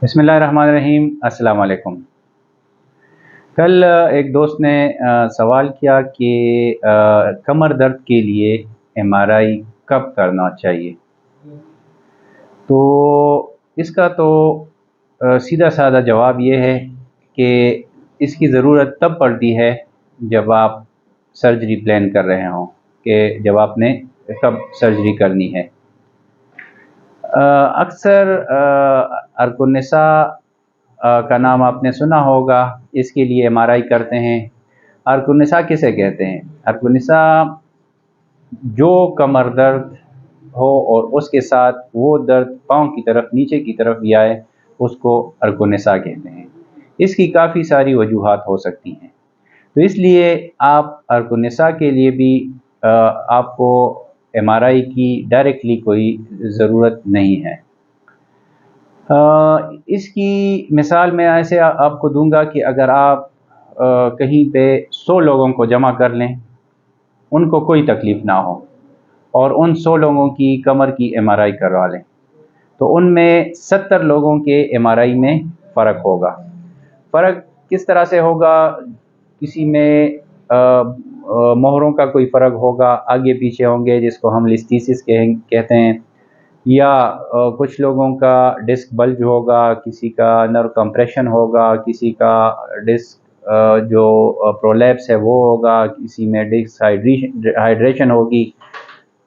बिस्मिल्लाहिर्रहमानिर्रहीम। अस्सलाम वालेकुम। कल एक दोस्त ने सवाल किया कि कमर दर्द के लिए एमआरआई कब करना चाहिए। तो इसका तो सीधा साधा जवाब ये है कि इसकी ज़रूरत तब पड़ती है जब आप सर्जरी प्लान कर रहे हों, कि जब आपने कब सर्जरी करनी है। अक्सर अर्कुनिसा का नाम आपने सुना होगा, इसके लिए एमआरआई करते हैं। अर्कुनिसा किसे कहते हैं? अर्कुनिसा जो कमर दर्द हो और उसके साथ वो दर्द पाँव की तरफ नीचे की तरफ भी आए, उसको अर्कुनिसा कहते हैं। इसकी काफ़ी सारी वजूहात हो सकती हैं, तो इसलिए आप अर्कुनिसा के लिए भी आपको एमआरआई की डायरेक्टली कोई ज़रूरत नहीं है। इसकी मिसाल मैं ऐसे आपको दूंगा कि अगर आप कहीं पे 100 लोगों को जमा कर लें, उनको कोई तकलीफ़ ना हो, और उन 100 लोगों की कमर की एमआरआई करवा लें, तो उनमें 70 लोगों के एमआरआई में फ़र्क होगा। फ़र्क किस तरह से होगा? किसी में मोहरों का कोई फ़र्क होगा, आगे पीछे होंगे, जिसको हम लिस्थीसिस कहते हैं, या कुछ लोगों का डिस्क बल्ज होगा, किसी का नर्व कंप्रेशन होगा, किसी का डिस्क जो प्रोलैप्स है वो होगा, किसी में डिस्क हाइड्रेशन होगी,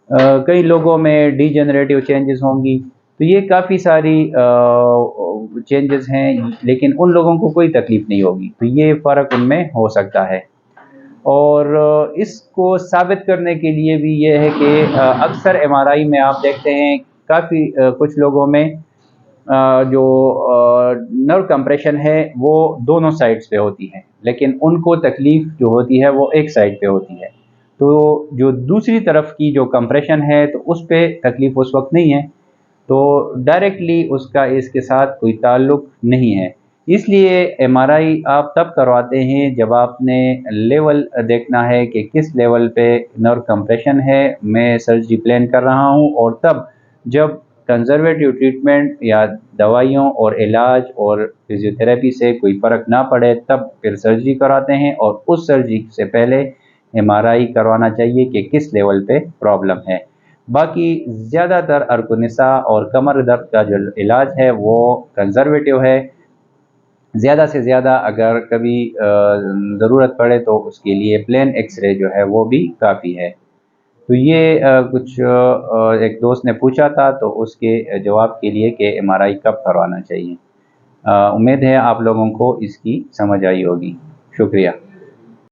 कई लोगों में डीजेनरेटिव चेंजेस होंगी। तो ये काफ़ी सारी चेंजेस हैं, लेकिन उन लोगों को कोई तकलीफ़ नहीं होगी। तो ये फ़र्क उनमें हो सकता है। और इसको साबित करने के लिए भी ये है कि अक्सर एमआरआई में आप देखते हैं काफ़ी कुछ लोगों में जो नर्व कंप्रेशन है वो दोनों साइड्स पे होती है, लेकिन उनको तकलीफ़ जो होती है वो एक साइड पे होती है। तो जो दूसरी तरफ की जो कंप्रेशन है, तो उस पे तकलीफ़ उस वक्त नहीं है, तो डायरेक्टली उसका इसके साथ कोई ताल्लुक़ नहीं है। इसलिए एमआरआई आप तब करवाते हैं जब आपने लेवल देखना है कि किस लेवल पे नर्व कंप्रेशन है, मैं सर्जरी प्लान कर रहा हूँ, और तब जब कंजर्वेटिव ट्रीटमेंट या दवाइयों और इलाज और फिजियोथेरेपी से कोई फ़र्क ना पड़े, तब फिर सर्जरी कराते हैं। और उस सर्जरी से पहले एमआरआई करवाना चाहिए कि किस लेवल पे प्रॉब्लम है। बाकी ज़्यादातर अर्कुनिसा और कमर दर्द का जो इलाज है वो कंजर्वेटिव है। ज़्यादा से ज़्यादा अगर कभी ज़रूरत पड़े तो उसके लिए प्लेन एक्सरे जो है वो भी काफ़ी है। तो ये कुछ एक दोस्त ने पूछा था, तो उसके जवाब के लिए कि एमआरआई कब करवाना चाहिए। उम्मीद है आप लोगों को इसकी समझ आई होगी। शुक्रिया।